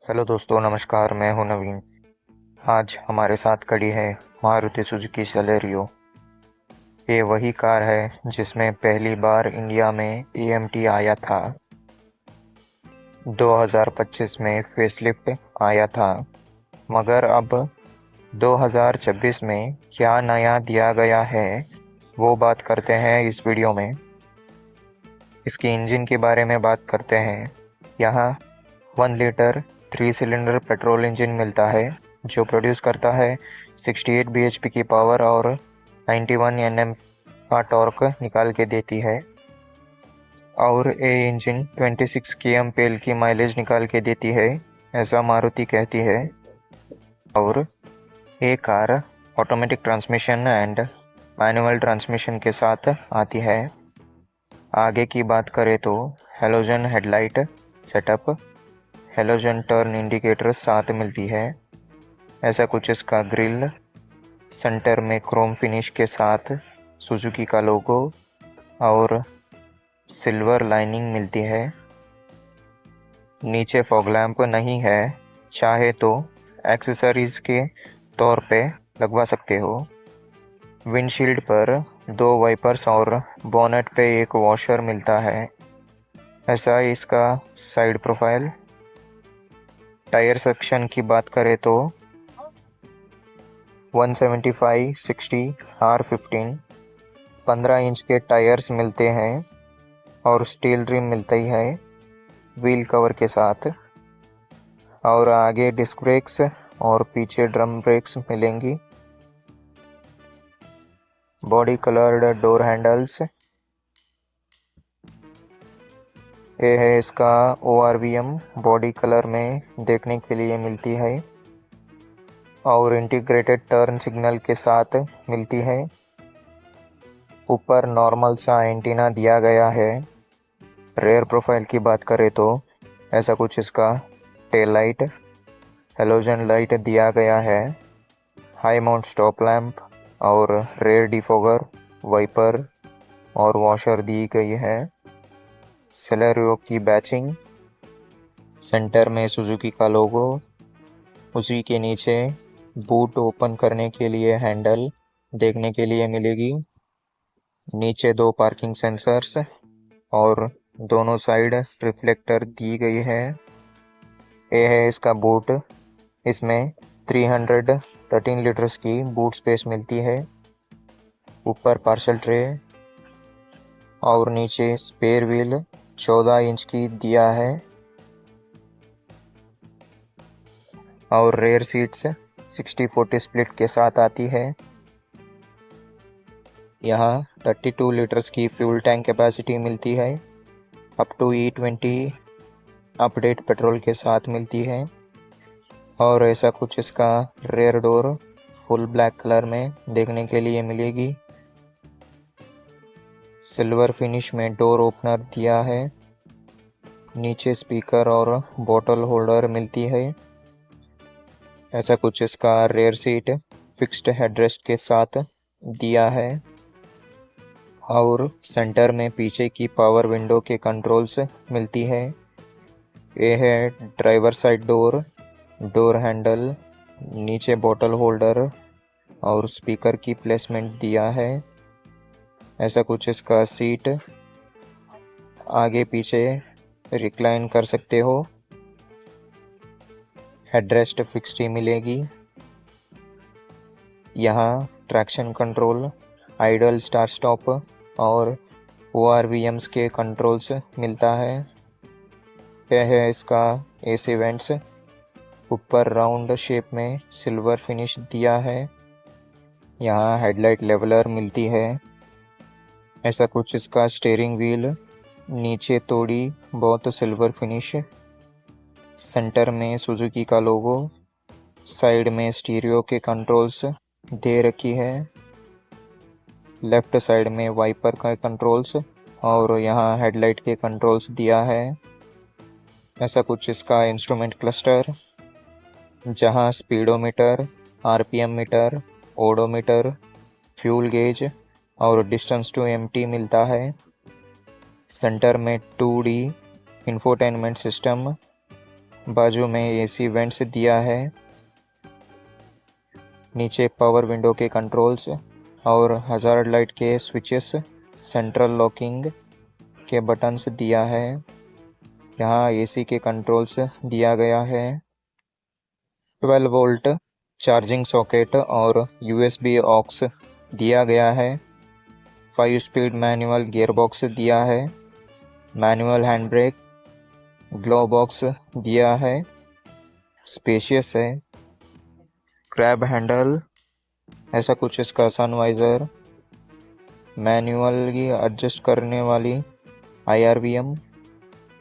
Hello दोस्तों, नमस्कार। मैं हूं नवीन। आज हमारे साथ खड़ी है मारुति सुजुकी सेलेरियो। ये वही कार है जिसमें पहली बार इंडिया में EMT आया था। 2025 में फेसलिफ्ट आया था, मगर अब 2026 में क्या नया दिया गया है वो बात करते हैं इस वीडियो में। इसकी इंजन के बारे में बात करते हैं। यहाँ 1 लीटर 3 सिलेंडर पेट्रोल इंजन मिलता है जो प्रोड्यूस करता है 68 bhp की पावर और 91 Nm का टॉर्क निकाल के देती है। और ये इंजन 26 kmpl की माइलेज निकाल के देती है, ऐसा मारुति कहती है। और ये car automatic transmission and manual transmission के साथ आती है। आगे की बात करें तो halogen headlight setup, halogen turn indicator साथ मिलती है। ऐसा कुछ इसका ग्रिल, सेंटर में क्रोम फिनिश के साथ सुजुकी का लोगो और सिल्वर लाइनिंग मिलती है। नीचे फॉग लैंप नहीं है, चाहे तो एक्सेसरीज के तौर पे लगवा सकते हो। विंडशील्ड पर 2 वाइपर्स और बोनेट पे एक वॉशर मिलता है। ऐसा इसका साइड प्रोफाइल। टायर सेक्शन की बात करें तो 175/60 R15 15 इंच के टायर्स मिलते हैं और स्टील रिम मिलती है व्हील कवर के साथ। और आगे डिस्क ब्रेक्स और पीछे ड्रम ब्रेक्स मिलेंगी। Body coloured door handles. ये है इसका ORVM, बॉडी कलर में देखने के लिए मिलती है और इंटीग्रेटेड टर्न सिग्नल के साथ मिलती है। ऊपर नॉर्मल सा एंटीना दिया गया है। रेयर प्रोफाइल की बात करें तो ऐसा कुछ इसका टेल लाइट, हेलोजन लाइट दिया गया है, हाई माउंट स्टॉप लैंप और रेयर डिफॉगर, वाइपर और वॉशर दी गई है। सेलेरियो की बैचिंग, सेंटर में सुजुकी का लोगो, उसी के नीचे बूट ओपन करने के लिए हैंडल देखने के लिए मिलेगी। नीचे 2 पार्किंग सेंसर्स और दोनों साइड रिफ्लेक्टर दी गई है। ये है इसका बूट। इसमें 313 लीटर्स की बूट स्पेस मिलती है। ऊपर पार्सल ट्रे और नीचे स्पेयर व्हील 14 इंच की दिया है। और रेयर सीट्स 60-40 स्प्लिट के साथ आती है। यहाँ 32 लीटर्स की फ्यूल टैंक कैपेसिटी मिलती है। Up to E20 update petrol के साथ मिलती है। और ऐसा कुछ इसका rear door full black colour में देखने के लिए मिलेगी। सिल्वर फिनिश में डोर ओपनर दिया है। नीचे स्पीकर और बोतल होल्डर मिलती है। ऐसा कुछ इसका रेयर सीट फिक्स्ड हेडरेस्ट के साथ दिया है। और सेंटर में पीछे की पावर विंडो के कंट्रोल्स मिलती है। ये है driver side door, door handle, नीचे बोतल होल्डर और स्पीकर की प्लेसमेंट दिया है। ऐसा कुछ इसका सीट, आगे पीछे रिक्लाइन कर सकते हो। हेडरेस्ट फिक्स्ड ही मिलेगी। यहाँ traction control, idle, start stop और ORVMs के कंट्रोल्स मिलता है। यह है इसका AC वेंट्स। ऊपर राउंड शेप में सिल्वर फिनिश दिया है। यहाँ हेडलाइट लेवलर मिलती है। ऐसा कुछ इसका स्टीयरिंग व्हील, नीचे थोड़ी बहुत सिल्वर फिनिश। सेंटर में सुजुकी का लोगो, साइड में स्टीरियो के कंट्रोल्स दे रखी है। लेफ्ट साइड में वाइपर का कंट्रोल्स और यहाँ हेडलाइट के कंट्रोल्स दिया है। ऐसा कुछ इसका इंस्ट्रूमेंट क्लस्टर, जहाँ speedometer, RPM meter, odometer, fuel gauge और डिस्टेंस टू एम्प्टी मिलता है। सेंटर में 2D इंफोटेनमेंट सिस्टम, बाजू में एसी वेंट्स दिया है। नीचे पावर विंडो के कंट्रोल्स और हजार्ड लाइट के स्विचेस, सेंट्रल लॉकिंग के बटन्स दिया है। यहाँ एसी के कंट्रोल्स दिया गया है। 12 वोल्ट चार्जिंग सॉकेट और यूएसबी ऑक्स दिया गया है। 5 स्पीड मैनुअल गियरबॉक्स दिया है। Manual hand brake, glove box दिया है, स्पेशियस है। क्रैब हैंडल, ऐसा कुछ इसका सनवाइजर, मैन्युअली एडजस्ट करने वाली IRVM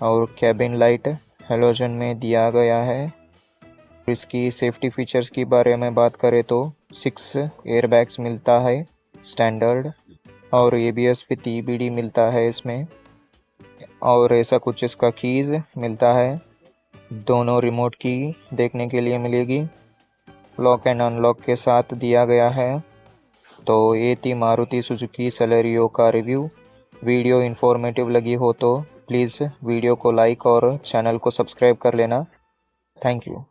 और कैबिन लाइट हेलोजन में दिया गया है। इसकी सेफ्टी फीचर्स की बारे में बात करें तो 6 एयरबैग्स मिलता है स्टैंडर्ड, और ABS विथ EBD मिलता है इसमें, और ऐसा कुछ इसका कीज़ मिलता है। दोनों रिमोट की देखने के लिए मिलेगी, लॉक एंड अनलॉक के साथ दिया गया है। तो ये थी मारुति सुजुकी सेलेरियो का रिव्यू। वीडियो इन्फॉर्मेटिव लगी हो तो प्लीज़ वीडियो को लाइक और चैनल को सब्सक्राइब कर लेना। Thank you.